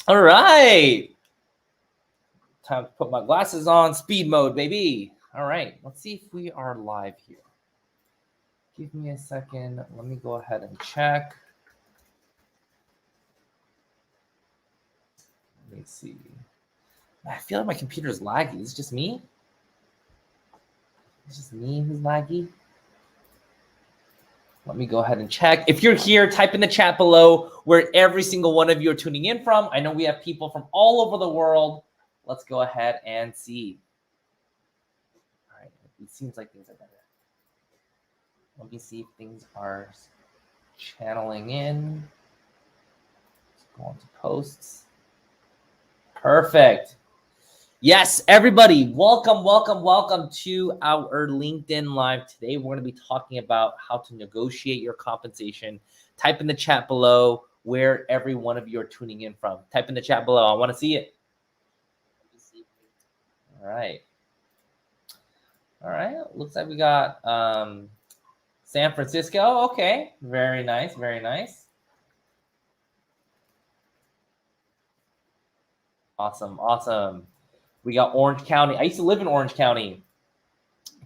All right. Time to put my glasses on. Speed mode, baby. All right. Let's see if we are live here. Give me a second. Let me go ahead and check. Let me see. I feel like my computer is laggy. Is it just me? It's just me who's laggy. Let me go ahead and check. If you're here, type in the chat below where every single one of you are tuning in from. I know we have people from all over the world. Let's go ahead and see. All right. It seems like things are better. Let me see if things are channeling in. Let's go on to posts. Perfect. Yes, everybody, welcome to our LinkedIn Live. Today, we're going to be talking about how to negotiate your compensation. Type in the chat below where every one of you are tuning in from. Type in the chat below. I want to see it. All right. All right. Looks like we got San Francisco. Okay. Very nice. Very nice. Awesome. We got Orange County. I used to live in Orange County.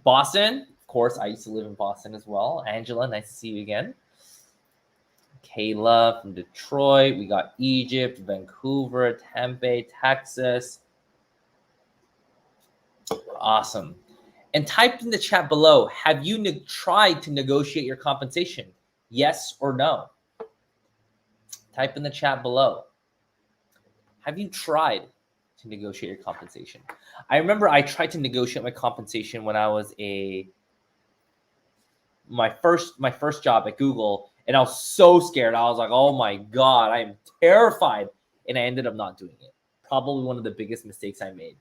Boston. Of course, I used to live in Boston as well. Angela, nice to see you again. Kayla from Detroit. We got Egypt, Vancouver, Tempe, Texas. Awesome. And type in the chat below, have you tried to negotiate your compensation? Yes or no? Type in the chat below. Have you tried to negotiate your compensation? I remember I tried to negotiate my compensation when I was my first job at Google, and I was so scared. I was like, oh my God, I am terrified. And I ended up not doing it. Probably one of the biggest mistakes I made.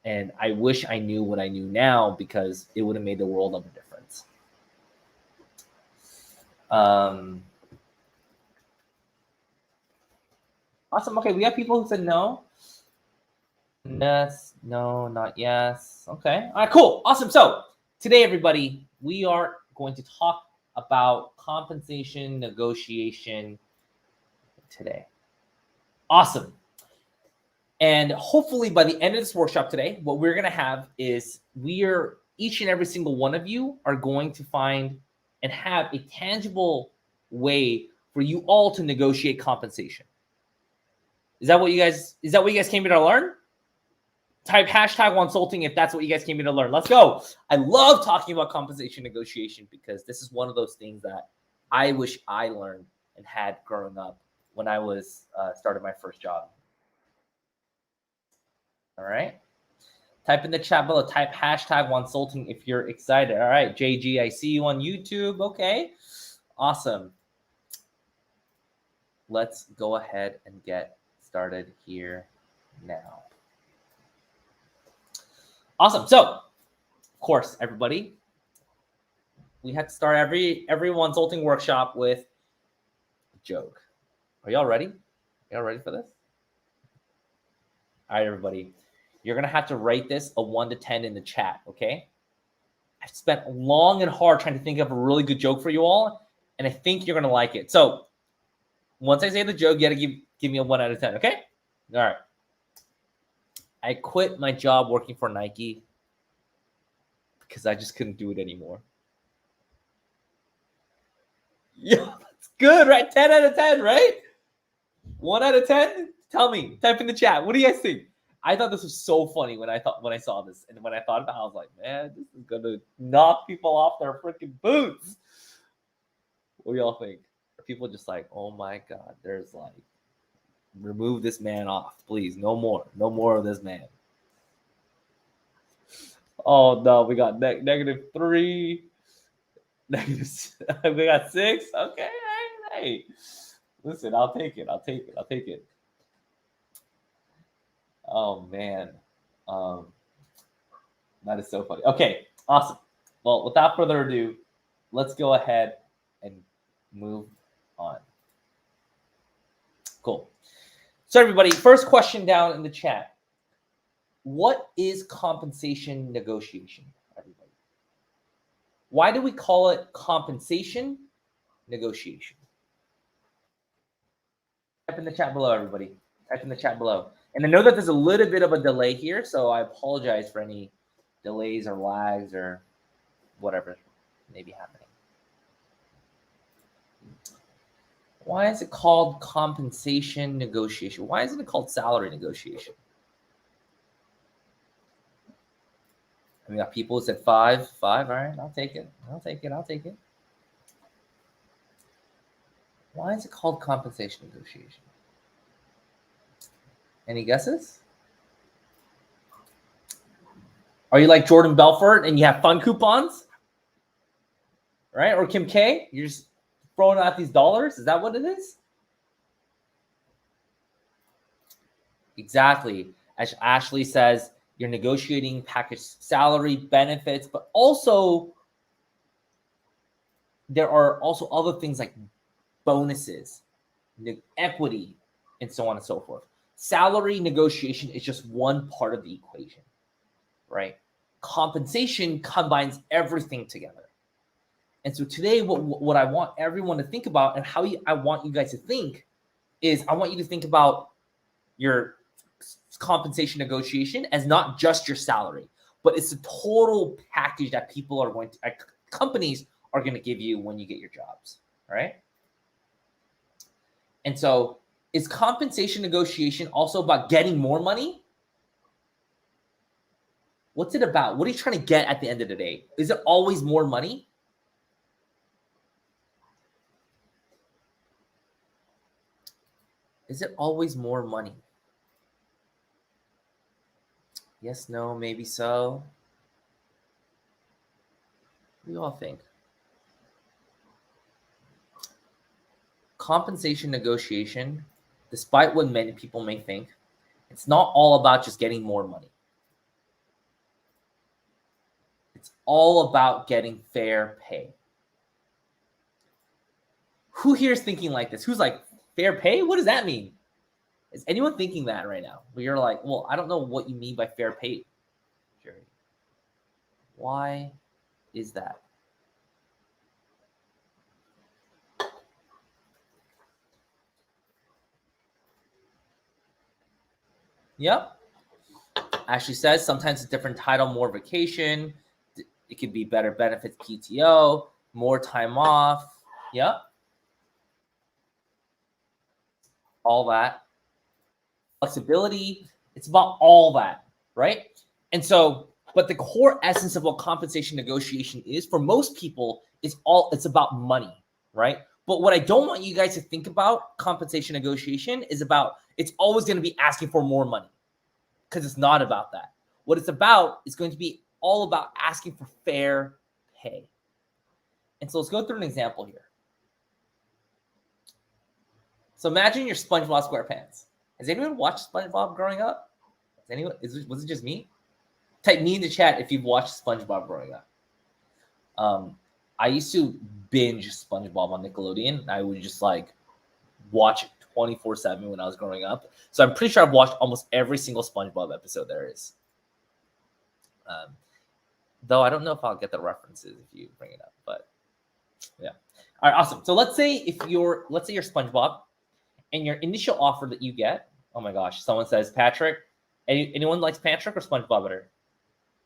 And I wish I knew what I knew now, because it would have made the world of a difference. Awesome. Okay, we have people who said no. Yes, no, not yes. Okay. All right, cool. Awesome. So today, everybody, we are going to talk about compensation negotiation today. Awesome. And hopefully by the end of this workshop today, what we're going to have is each and every single one of you are going to find and have a tangible way for you all to negotiate compensation. Is that what you guys came here to learn? Type hashtag Wonsulting if that's what you guys came here to learn. Let's go. I love talking about compensation negotiation, because this is one of those things that I wish I learned and had growing up when I was started my first job. All right. Type in the chat below. Type hashtag Wonsulting if you're excited. All right, JG, I see you on YouTube. Okay, awesome. Let's go ahead and get started here now. Awesome. So, of course, everybody, we have to start every Wonsulting workshop with a joke. Are y'all ready? Y'all ready for this? All right, everybody. You're going to have to rate this a 1 to 10 in the chat, okay? I've spent long and hard trying to think of a really good joke for you all, and I think you're going to like it. So once I say the joke, you got to give me a 1 out of 10, okay? All right. I quit my job working for Nike because I just couldn't do it anymore. Yeah, that's good, right? 10 out of 10, right? 1 out of 10? Tell me. Type in the chat. What do you guys think? I thought this was so funny when I saw this, and when I thought about it, I was like, man, this is gonna knock people off their freaking boots. What do y'all think? Are people just like, oh my God, there's like, remove this man off, please. No more of this man. Oh no, we got -3, we got 6. Okay, hey, listen, I'll take it. Oh man, that is so funny. Okay, awesome. Well, without further ado, let's go ahead and move on. Cool. So everybody, first question down in the chat. What is compensation negotiation, everybody? Why do we call it compensation negotiation? Type in the chat below, everybody. Type in the chat below. And I know that there's a little bit of a delay here, so I apologize for any delays or lags or whatever may be happening. Why is it called compensation negotiation? Why isn't it called salary negotiation? And we got people who said five. All right, I'll take it. Why is it called compensation negotiation? Any guesses? Are you like Jordan Belfort and you have fun coupons? Right? Or Kim K? You're just throwing out these dollars? Is that what it is? Exactly. As Ashley says, you're negotiating package salary, benefits, but also there are also other things like bonuses, equity, and so on and so forth. Salary negotiation is just one part of the equation, right? Compensation combines everything together. And so today, what I want everyone to think about and how I want you guys to think is I want you to think about your compensation negotiation as not just your salary, but it's the total package that people are going to, companies are going to give you when you get your jobs, right? And so is compensation negotiation also about getting more money? What's it about? What are you trying to get at the end of the day? Is it always more money? Is it always more money? Yes, no, maybe so. What do you all think? Compensation negotiation, despite what many people may think, it's not all about just getting more money. It's all about getting fair pay. Who here is thinking like this? Who's like, fair pay? What does that mean? Is anyone thinking that right now? Where you're like, well, I don't know what you mean by fair pay, Jerry. Why is that? Yep. Ashley says sometimes it's different title, more vacation. It could be better benefits, PTO, more time off. Yep. All that. Flexibility. It's about all that, right? And so, but the core essence of what compensation negotiation is for most people is it's about money, right? But what I don't want you guys to think about compensation negotiation is about it's always going to be asking for more money, because it's not about that. What it's about is going to be all about asking for fair pay. And so let's go through an example here. So imagine you're SpongeBob SquarePants. Has anyone watched SpongeBob growing up? Was it just me? Type me in the chat if you've watched SpongeBob growing up. I used to binge SpongeBob on Nickelodeon. I would just like watch it 24/7 when I was growing up. So I'm pretty sure I've watched almost every single SpongeBob episode there is. Though I don't know if I'll get the references if you bring it up, but yeah. All right, awesome. So let's say you're SpongeBob, and your initial offer that you get, oh my gosh, someone says Patrick. Anyone likes Patrick or SpongeBob better?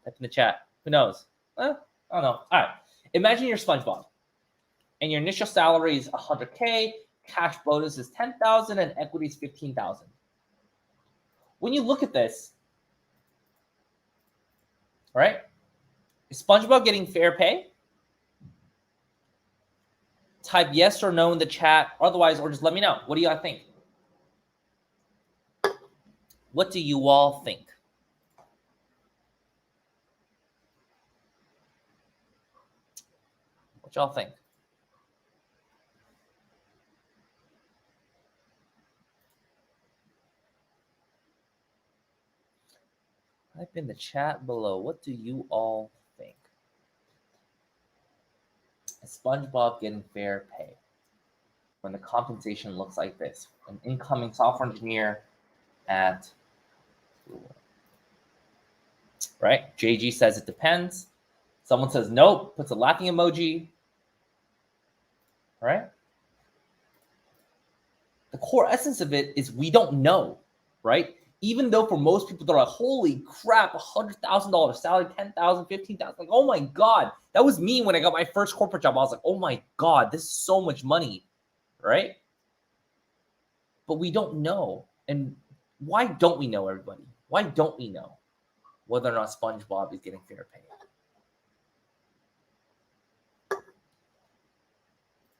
Type in the chat. Who knows? I don't know. All right. Imagine you're SpongeBob, and your initial salary is $100K, cash bonus is $10,000, and equity is $15,000. When you look at this, right? Is SpongeBob getting fair pay? Type yes or no in the chat. Otherwise, or just let me know. What do y'all think? What do you all think? What y'all think? Type in the chat below. What do you all think? Is SpongeBob getting fair pay? When the compensation looks like this. An incoming software engineer at Google. Right? JG says it depends. Someone says nope, puts a laughing emoji. All right? the core essence of it is we don't know, right? Even though for most people they're like, holy crap, $100,000 salary, 10,000, 15,000. Like, oh my God, that was me when I got my first corporate job. I was like, oh my God, this is so much money, right? But we don't know. And why don't we know, everybody? Why don't we know whether or not SpongeBob is getting fair pay?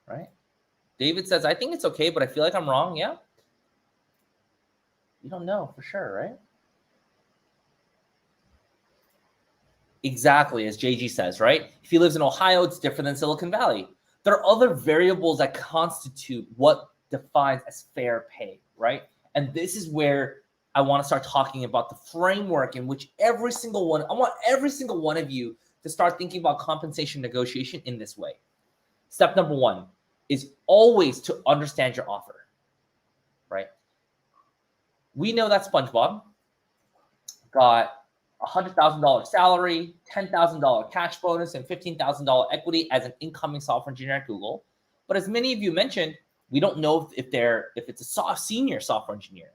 Right? David says, I think it's okay, but I feel like I'm wrong. Yeah. You don't know for sure, right? Exactly, as JG says, right? If he lives in Ohio, it's different than Silicon Valley. There are other variables that constitute what defines as fair pay, right? And this is where I want to start talking about the framework in which I want every single one of you to start thinking about compensation negotiation in this way. Step number one is always to understand your offer, right? We know that SpongeBob got $100,000 salary, $10,000 cash bonus, and $15,000 equity as an incoming software engineer at Google. But as many of you mentioned, we don't know if it's a senior software engineer.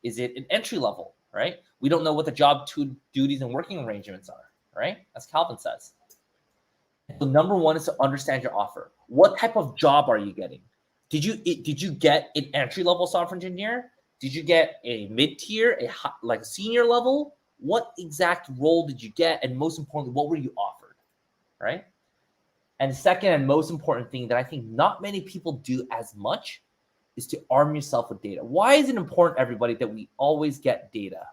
Is it an entry level, right? We don't know what the job duties and working arrangements are, right? As Calvin says. So number one is to understand your offer. What type of job are you getting? Did you get an entry level software engineer? Did you get a mid tier, like a senior level? What exact role did you get? And most importantly, what were you offered, right? And the second and most important thing that I think not many people do as much is to arm yourself with data. Why is it important, everybody, that we always get data?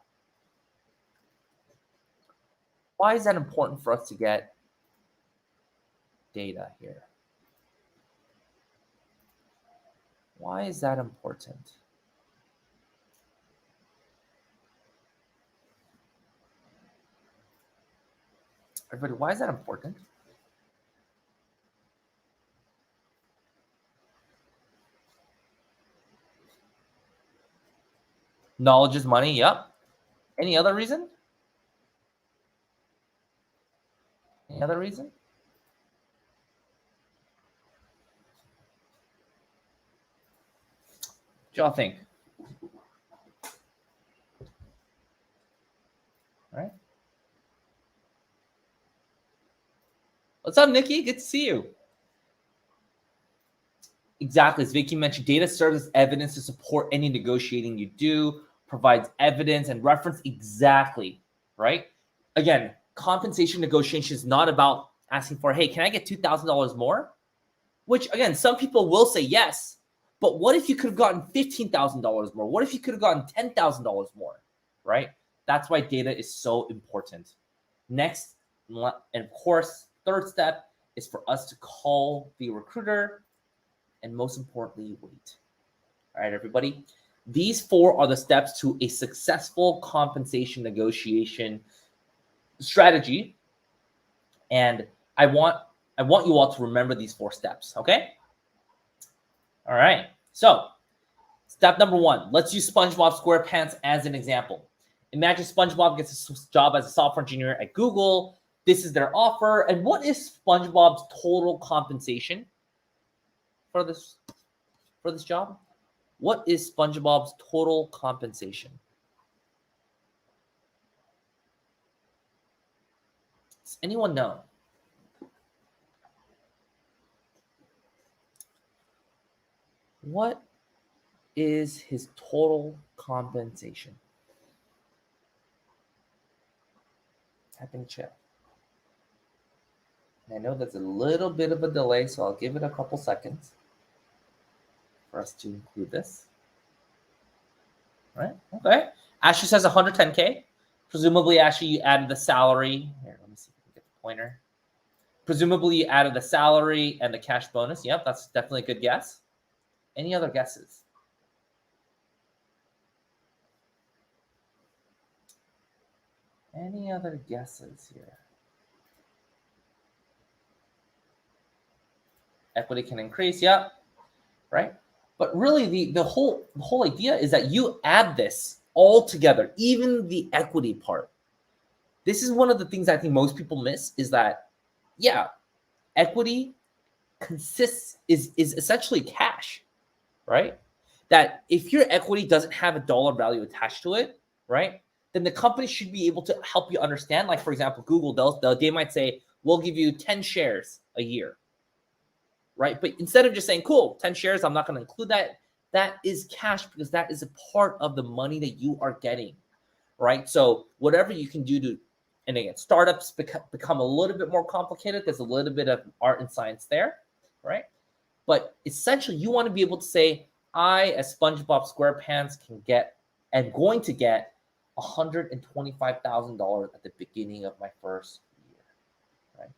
Why is that important for us to get data here? Why is that important? Everybody, why is that important? Knowledge is money. Yep. Any other reason? Any other reason? What do y'all think? All right. What's up, Nikki? Good to see you. Exactly. As Vicky mentioned, data serves as evidence to support any negotiating you do, provides evidence and reference exactly, right? Again, compensation negotiation is not about asking for, hey, can I get $2,000 more? Which, again, some people will say yes, but what if you could have gotten $15,000 more? What if you could have gotten $10,000 more, right? That's why data is so important. Next, and of course, third step is for us to call the recruiter and most importantly, wait. All right, everybody. These four are the steps to a successful compensation negotiation strategy. And I want you all to remember these four steps, okay? All right. So, step number one, let's use SpongeBob SquarePants as an example. Imagine SpongeBob gets a job as a software engineer at Google. This is their offer. And what is SpongeBob's total compensation for this job? What is SpongeBob's total compensation? Does anyone know? What is his total compensation? Type in chat. I know that's a little bit of a delay, so I'll give it a couple seconds for us to include this. Right? Okay. Ashley says 110K. Presumably, Ashley, you added the salary. Here, let me see if we can get the pointer. Presumably, you added the salary and the cash bonus. Yep, that's definitely a good guess. Any other guesses? Any other guesses here? Equity can increase. Yep. Right? But really, the whole idea is that you add this all together, even the equity part. This is one of the things I think most people miss is that, yeah, equity is essentially cash, right? that if your equity doesn't have a dollar value attached to it, right, then the company should be able to help you understand. Like, for example, Google, they might say, we'll give you 10 shares a year, right? But instead of just saying, cool, 10 shares, I'm not going to include that. That is cash because that is a part of the money that you are getting, right? So whatever you can do to, and again, startups become a little bit more complicated. There's a little bit of art and science there, right? But essentially, you want to be able to say, I, as SpongeBob SquarePants, am going to get $125,000 at the beginning of my first year, right?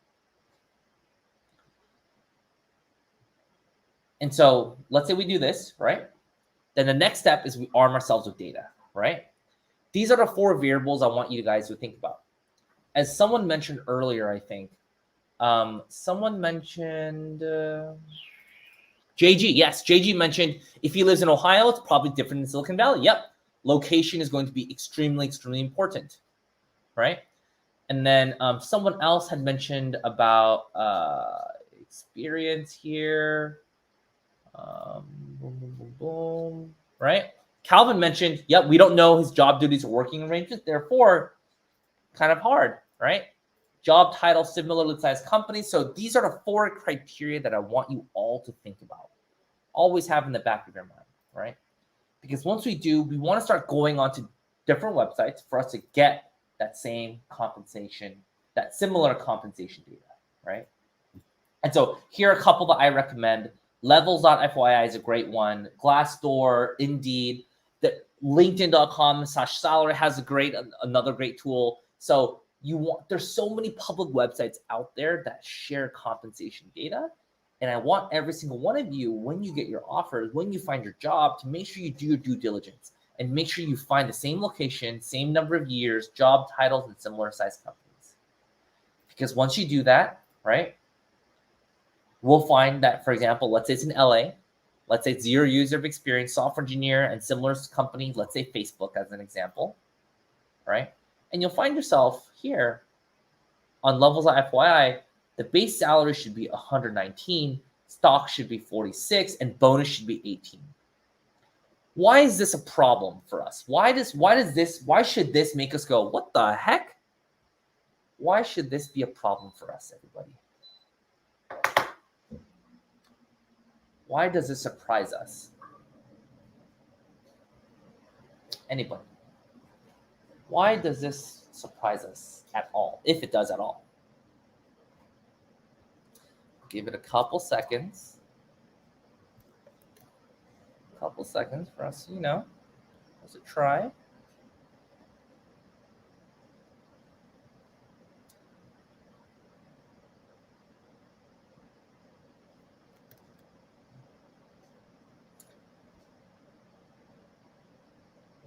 And so let's say we do this, right? Then the next step is we arm ourselves with data, right? These are the 4 variables I want you guys to think about. As someone mentioned earlier, I think, someone mentioned JG. Yes, JG mentioned if he lives in Ohio, it's probably different in Silicon Valley. Yep. Location is going to be extremely, extremely important, right? And then someone else had mentioned about experience here. Boom, boom, boom, boom, boom, right? Calvin mentioned, yep, we don't know his job duties or working arrangements, therefore, kind of hard, right? Job title, similarly sized companies. So these are the 4 criteria that I want you all to think about. Always have in the back of your mind, right? Because once we do, we want to start going on to different websites for us to get that same compensation, that similar compensation data, right? And so here are a couple that I recommend. Levels.fyi is a great one. Glassdoor, Indeed, the LinkedIn.com/salary has another great tool. So there's so many public websites out there that share compensation data. And I want every single one of you, when you get your offers, when you find your job, to make sure you do your due diligence and make sure you find the same location, same number of years, job titles, and similar sized companies. Because once you do that, right, we'll find that, for example, let's say it's in LA, let's say it's 0 years of experience, software engineer, and similar company, let's say Facebook as an example, right? And you'll find yourself here on Levels.fyi, the base salary should be 119, stock should be 46, and bonus should be 18. Why is this a problem for us? Why should this make us go, what the heck? Why should this be a problem for us, everybody? Why does this surprise us? Anybody? Why does this surprise us at all, if it does at all? Give it a couple seconds. For us, as a try.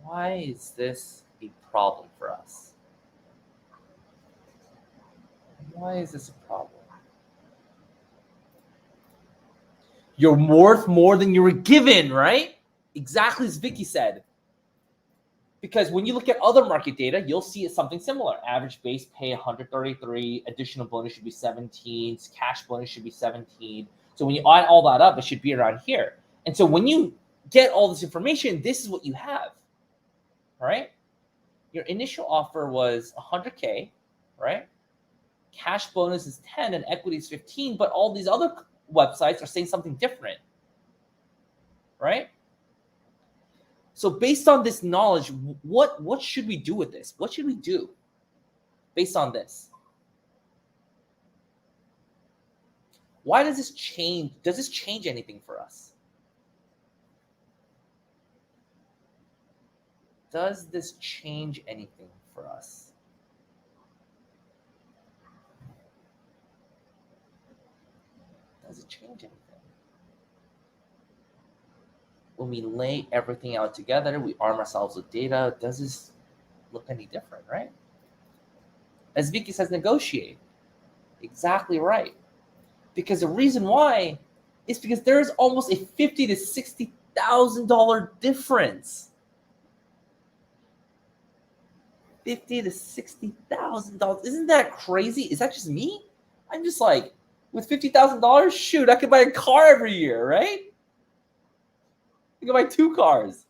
Why is this a problem for us? Why is this a problem? You're worth more than you were given, right? Exactly as Vicky said. Because when you look at other market data, you'll see it's something similar. Average base pay 133, additional bonus should be 17, cash bonus should be 17. So when you add all that up, it should be around here. And so when you get all this information, this is what you have, right? Your initial offer was 100K, right? Cash bonus is 10 and equity is 15, but all these other websites are saying something different, right? So based on this knowledge, what should we do with this? What should we do based on this? Why does this change? Does this change anything for us? Does this change anything for us? Does it change anything? When we lay everything out together, we arm ourselves with data. Does this look any different, right? As Vicky says, negotiate. Exactly right. Because the reason why is because there's almost a $50,000 to $60,000 difference. $50,000 to $60,000. Isn't that crazy? Is that just me? I'm just like, with $50,000, shoot, I could buy a car every year, right? You can buy 2 cars.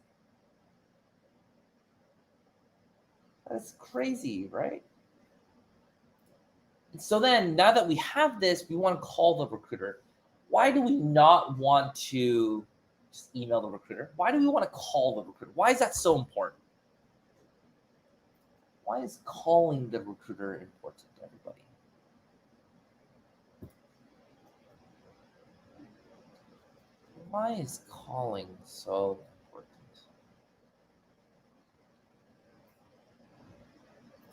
That's crazy, right? So then, now that we have this, we want to call the recruiter. Why do we not want to just email the recruiter? Why do we want to call the recruiter? Why is that so important? Why is calling the recruiter important to everybody? Why is calling so important?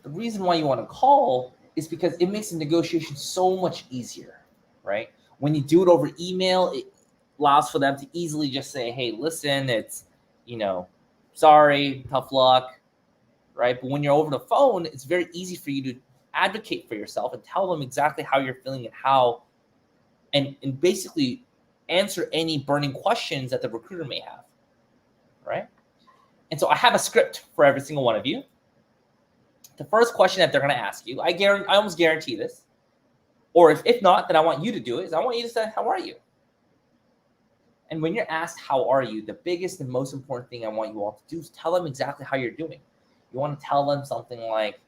The reason why you want to call is because it makes the negotiation so much easier, right? When you do it over email, it allows for them to easily just say, hey, listen, it's, sorry, tough luck, right? But when you're over the phone, it's very easy for you to advocate for yourself and tell them exactly how you're feeling and how, and basically answer any burning questions that the recruiter may have, right? And so I have a script for every single one of you. The first question that they're going to ask you, I almost guarantee this, or if not, then I want you to do it, is I want you to say, how are you? And when you're asked, how are you, the biggest and most important thing I want you all to do is tell them exactly how you're doing. You want to tell them something like,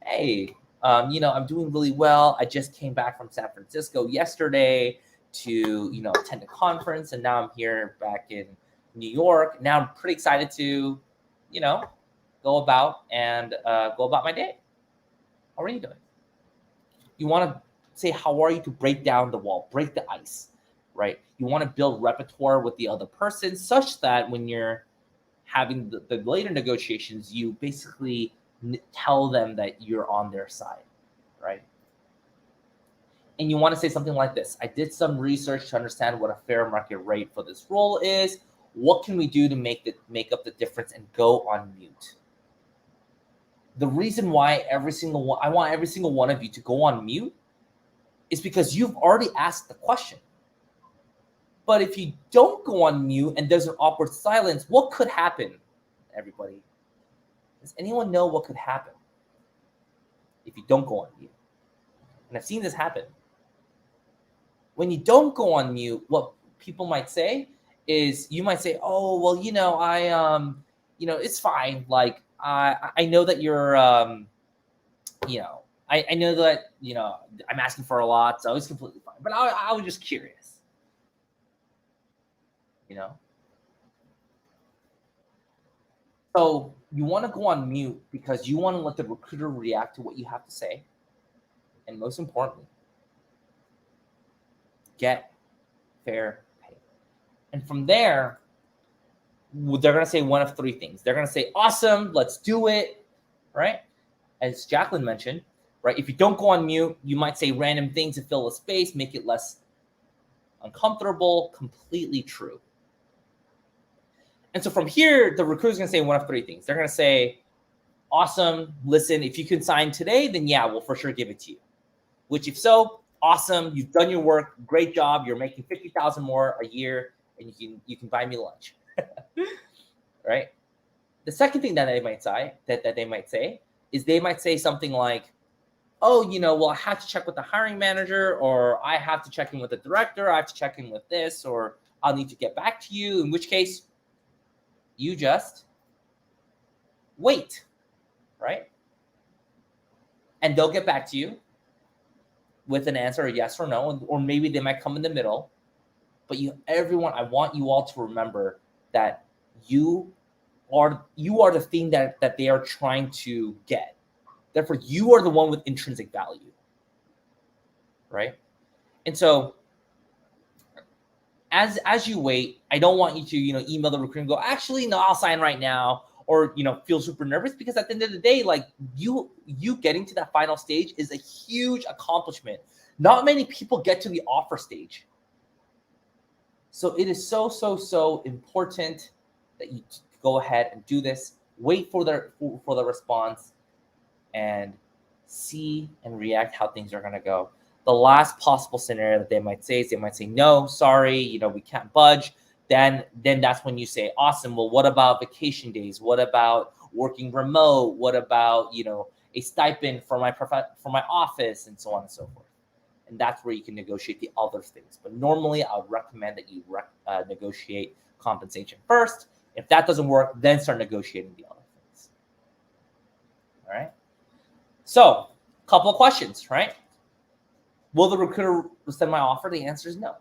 hey, I'm doing really well. I just came back from San Francisco yesterday to, attend a conference. And now I'm here back in New York. Now I'm pretty excited to, go about my day. How are you doing? You want to say, how are you, to break down the wall, break the ice, right? You want to build repertoire with the other person such that when you're having the later negotiations, you basically tell them that you're on their side, right? And you want to say something like this: I did some research to understand what a fair market rate for this role is. What can we do to make up the difference and go on mute? The reason why I want every single one of you to go on mute is because you've already asked the question. But if you don't go on mute and there's an awkward silence, what could happen, everybody? Does anyone know what could happen if you don't go on mute? And I've seen this happen. When you don't go on mute, what people might say is, you might say, oh, well, it's fine. Like, I know that you're, I know that, I'm asking for a lot, so it's completely fine. But I was just curious, So you want to go on mute because you want to let the recruiter react to what you have to say. And most importantly, get fair pay. And from there, they're going to say one of 3 things. They're going to say, awesome, let's do it, right? As Jacqueline mentioned, right? If you don't go on mute, you might say random things to fill a space, make it less uncomfortable. Completely true. And so from here, the recruiter's going to say one of 3 things. They're going to say, awesome, listen, if you can sign today, then yeah, we'll for sure give it to you. Which, if so, awesome, you've done your work, great job, you're making $50,000 more a year, and you can buy me lunch, right? The second thing that they might say, is they might say something like, oh, well, I have to check with the hiring manager, or I have to check in with the director, I have to check in with this, or I'll need to get back to you, in which case you just wait, right? And they'll get back to you with an answer, a yes or no, or maybe they might come in the middle. But I want you all to remember that you are the thing that they are trying to get. Therefore, you are the one with intrinsic value, right? And so as you wait, I don't want you to email the recruiter and go, actually, no, I'll sign right now, or feel super nervous, because at the end of the day, like, you getting to that final stage is a huge accomplishment. Not many people get to the offer stage. So it is so important that you go ahead and do this. Wait for the response and see and react how things are going to go. The last possible scenario that they might say is, they might say, no, sorry, we can't budge. Then that's when you say, awesome, well, what about vacation days? What about working remote? What about, a stipend for my office, and so on and so forth. And that's where you can negotiate the other things. But normally, I would recommend that you negotiate compensation first. If that doesn't work, then start negotiating the other things. All right. So, a couple of questions, right? Will the recruiter rescind my offer? The answer is no.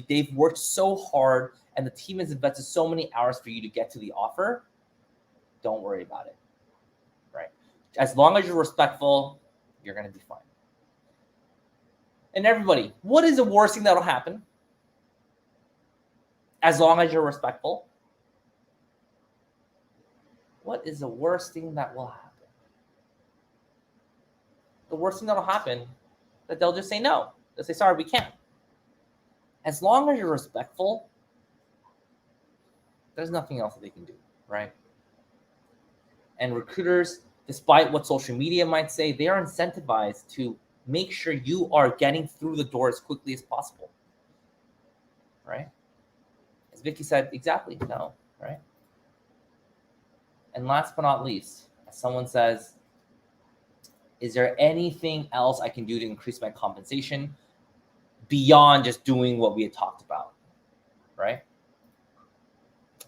They've worked so hard and the team has invested so many hours for you to get to the offer. Don't worry about it, right? As long as you're respectful, you're going to be fine. And everybody, what is the worst thing that'll happen? As long as you're respectful. What is the worst thing that will happen? The worst thing that'll happen that they'll just say no. They'll say, sorry, we can't. As long as you're respectful, there's nothing else that they can do, right? And recruiters, despite what social media might say, they are incentivized to make sure you are getting through the door as quickly as possible, right? As Vicky said, exactly, no, right? And last but not least, as someone says, is there anything else I can do to increase my compensation beyond just doing what we had talked about, right?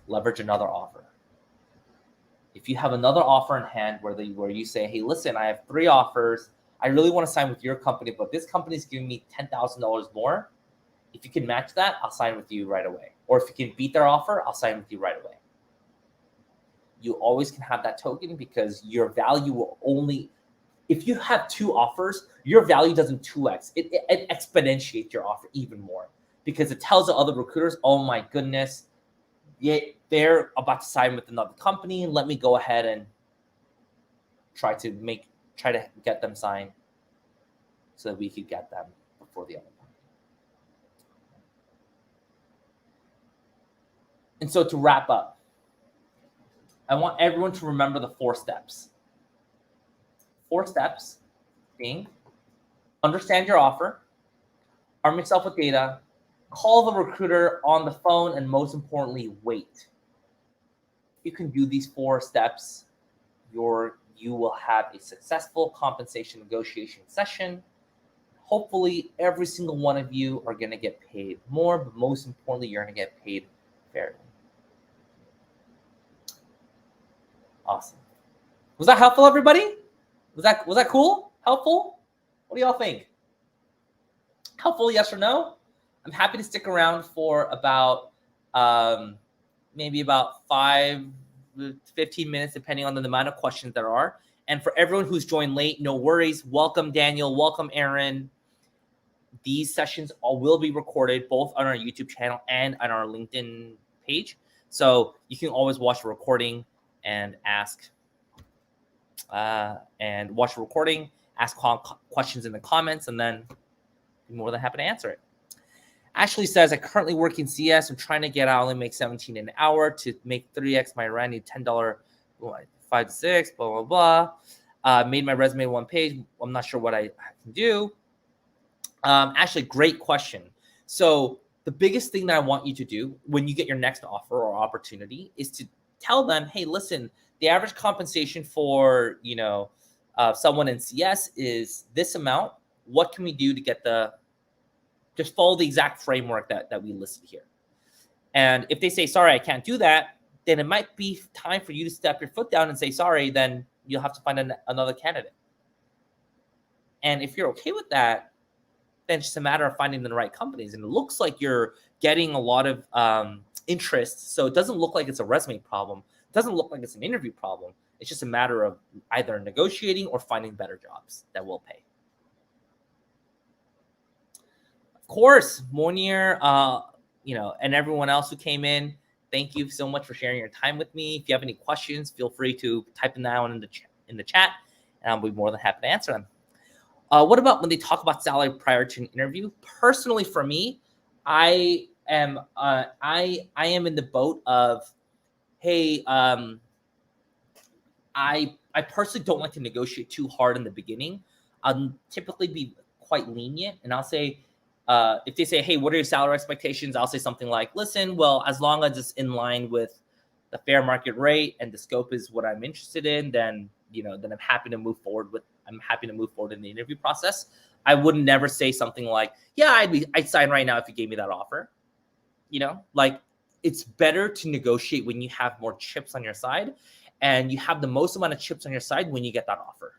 Leverage another offer. If you have another offer in hand where you say, hey, listen, I have 3 offers. I really want to sign with your company, but this company is giving me $10,000 more. If you can match that, I'll sign with you right away. Or if you can beat their offer, I'll sign with you right away. You always can have that token because your value will only, if you have 2 offers, your value doesn't 2x. It exponentiates your offer even more because it tells the other recruiters, oh my goodness, they're about to sign with another company. Let me go ahead and try to get them signed so that we could get them before the other company. And so to wrap up, I want everyone to remember the 4 steps. 4 steps being understand your offer, arm yourself with data, call the recruiter on the phone, and most importantly, wait. You can do these 4 steps, you will have a successful compensation negotiation session. Hopefully, every single one of you are going to get paid more, but most importantly, you're going to get paid fairly. Awesome. Was that helpful, everybody? Was that cool? Helpful? What do y'all think? Helpful, yes or no? I'm happy to stick around for about maybe about 5 to 15 minutes, depending on the amount of questions there are. And for everyone who's joined late, no worries. Welcome, Daniel. Welcome, Aaron. These sessions will be recorded both on our YouTube channel and on our LinkedIn page. So you can always watch the recording and ask questions in the comments, and then be more than happy to answer it. Ashley says, I currently work in CS. I'm trying to get out, only make $17 an hour. To make 3x my rent, I need $10, 5 to 6, blah, blah, blah. Made my resume 1 page. I'm not sure what I can do. Ashley, great question. So the biggest thing that I want you to do when you get your next offer or opportunity is to tell them, hey, listen, the average compensation for, someone in CS is this amount. What can we do to get just follow the exact framework that we listed here? And if they say, sorry, I can't do that, then it might be time for you to step your foot down and say, sorry, then you'll have to find another candidate. And if you're okay with that, then it's just a matter of finding the right companies. And it looks like you're getting a lot of interest. So it doesn't look like it's a resume problem. It doesn't look like it's an interview problem. It's just a matter of either negotiating or finding better jobs that will pay. Of course, Monier, and everyone else who came in, thank you so much for sharing your time with me. If you have any questions, feel free to type them down in the chat, and I'll be more than happy to answer them. What about when they talk about salary prior to an interview? Personally, for me, I am in the boat of, hey, I personally don't like to negotiate too hard in the beginning. I'll typically be quite lenient, and I'll say, if they say, hey, what are your salary expectations? I'll say something like, listen, well, as long as it's in line with the fair market rate and the scope is what I'm interested in, then I'm happy to move forward in the interview process. I would never say something like, yeah, I'd sign right now if you gave me that offer. it's better to negotiate when you have more chips on your side, and you have the most amount of chips on your side when you get that offer.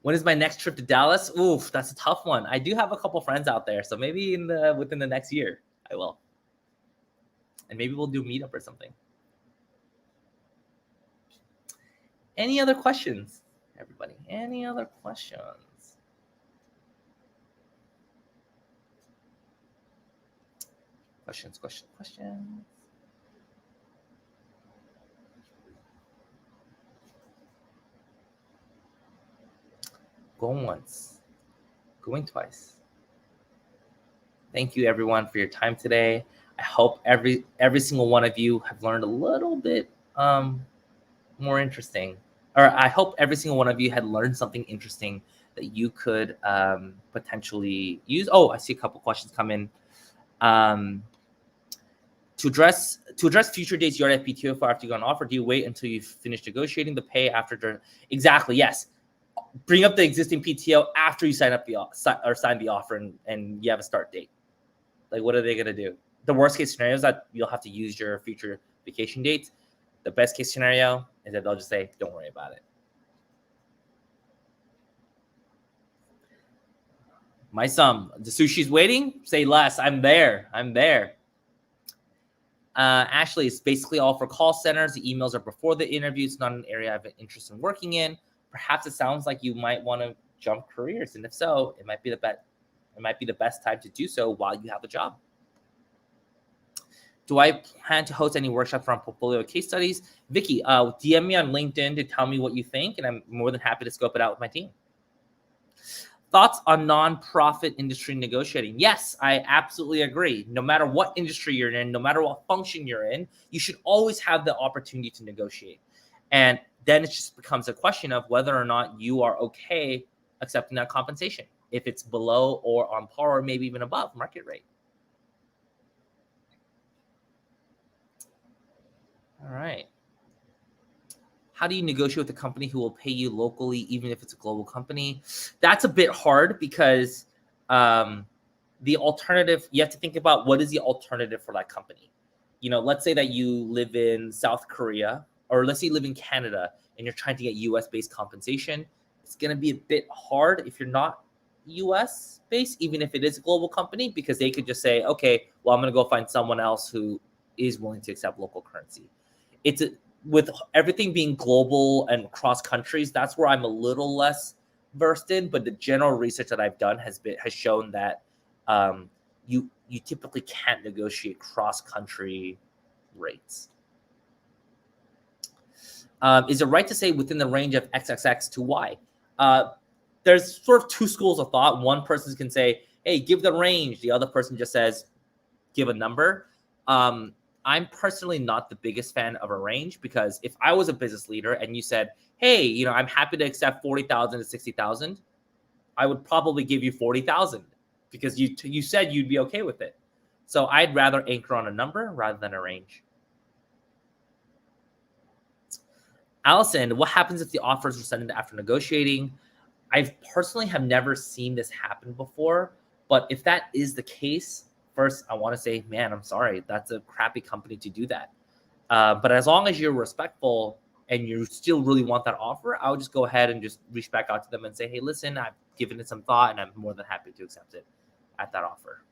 When is my next trip to Dallas? Oof, that's a tough one. I do have a couple friends out there, so maybe within the next year, I will. And maybe we'll do a meetup or something. Any other questions, everybody? Any other questions? Questions. Going once, going twice. Thank you, everyone, for your time today. I hope every single one of you have learned a little bit more interesting, or I hope every single one of you had learned something interesting that you could potentially use. Oh, I see a couple questions come in. To address future dates, you're at PTO for after you got an offer. Do you wait until you finish negotiating the pay after? Exactly. Yes. Bring up the existing PTO after you sign the offer and you have a start date. Like, what are they gonna do? The worst case scenario is that you'll have to use your future vacation dates. The best case scenario is that they'll just say, "Don't worry about it." My son, the sushi's waiting. Say less. I'm there. Ashley, it's basically all for call centers. The emails are before the interview. It's not an area I have an interest in working in. Perhaps it sounds like you might want to jump careers, and if so, it might be the best time to do so while you have a job. Do I plan to host any workshops around portfolio case studies? Vicky, DM me on LinkedIn to tell me what you think, and I'm more than happy to scope it out with my team. Thoughts on nonprofit industry negotiating? Yes, I absolutely agree. No matter what industry you're in, no matter what function you're in, you should always have the opportunity to negotiate. And then it just becomes a question of whether or not you are okay accepting that compensation, if it's below or on par or maybe even above market rate. All right. How do you negotiate with a company who will pay you locally, even if it's a global company? That's a bit hard because the alternative, you have to think about what is the alternative for that company. Let's say that you live in South Korea, or let's say you live in Canada and you're trying to get US-based compensation. It's going to be a bit hard if you're not US-based, even if it is a global company, because they could just say, okay, well, I'm going to go find someone else who is willing to accept local currency. With everything being global and cross countries, that's where I'm a little less versed in. But the general research that I've done has shown that you typically can't negotiate cross country rates. Is it right to say within the range of XXX to Y? There's sort of two schools of thought. One person can say, hey, give the range. The other person just says, give a number. I'm personally not the biggest fan of a range, because if I was a business leader and you said, hey, I'm happy to accept 40,000 to 60,000, I would probably give you 40,000 because you said you'd be okay with it. So I'd rather anchor on a number rather than a range. Allison, what happens if the offers are rescinded after negotiating? I personally have never seen this happen before, but if that is the case, first, I want to say, man, I'm sorry. That's a crappy company to do that. But as long as you're respectful and you still really want that offer, I'll just go ahead and just reach back out to them and say, hey, listen, I've given it some thought and I'm more than happy to accept it at that offer.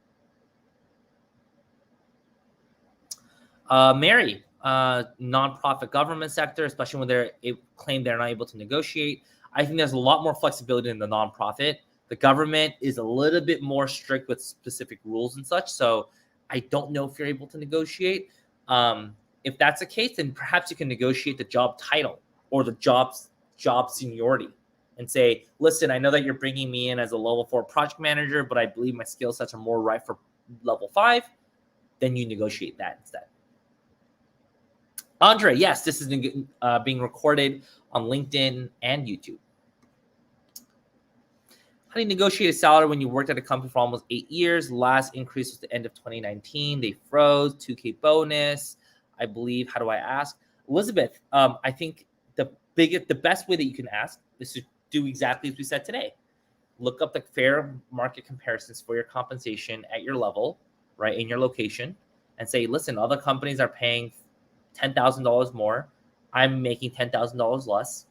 Mary, nonprofit government sector, especially when they claim they're not able to negotiate. I think there's a lot more flexibility in the nonprofit. The government is a little bit more strict with specific rules and such. So I don't know if you're able to negotiate. If that's the case, then perhaps you can negotiate the job title or the job seniority and say, listen, I know that you're bringing me in as a level 4 project manager, but I believe my skill sets are more right for level 5. Then you negotiate that instead. Andre, yes, this is being recorded on LinkedIn and YouTube. How do you negotiate a salary when you worked at a company for almost 8 years? Last increase was the end of 2019. They froze, $2K bonus, I believe. How do I ask? Elizabeth, I think the best way that you can ask is to do exactly as we said today. Look up the fair market comparisons for your compensation at your level right, in your location and say, listen, other companies are paying $10,000 more. I'm making $10,000 less.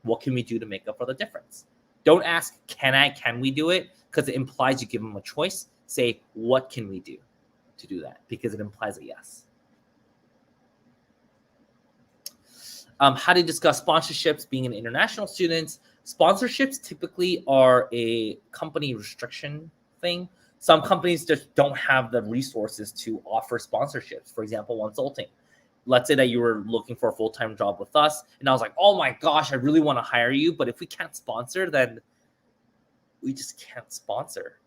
What can we do to make up for the difference? Don't ask, can we do it? Because it implies you give them a choice. Say, what can we do to do that? Because it implies a yes. How to discuss sponsorships being an international student. Sponsorships typically are a company restriction thing. Some companies just don't have the resources to offer sponsorships. For example, Wonsulting. Let's say that you were looking for a full-time job with us, and I was like, oh my gosh, I really want to hire you, but if we can't sponsor, then we just can't sponsor.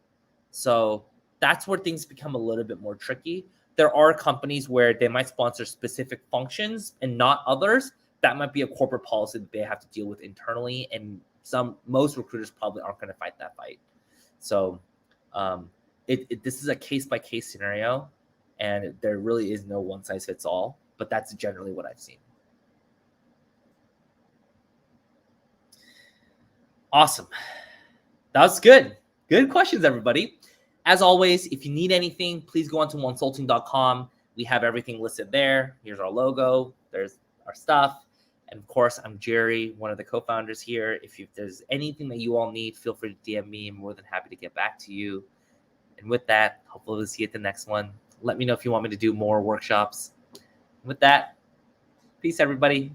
So that's where things become a little bit more tricky. There are companies where they might sponsor specific functions and not others. That might be a corporate policy that they have to deal with internally, and most recruiters probably aren't going to fight that fight. So this is a case-by-case scenario, and there really is no one-size-fits-all, but that's generally what I've seen. Awesome. That was good. Good questions, everybody. As always, if you need anything, please go on to wonsulting.com. We have everything listed there. Here's our logo. There's our stuff. And of course, I'm Jerry, one of the co-founders here. If there's anything that you all need, feel free to DM me. I'm more than happy to get back to you. And with that, hopefully we'll see you at the next one. Let me know if you want me to do more workshops. With that, peace, everybody.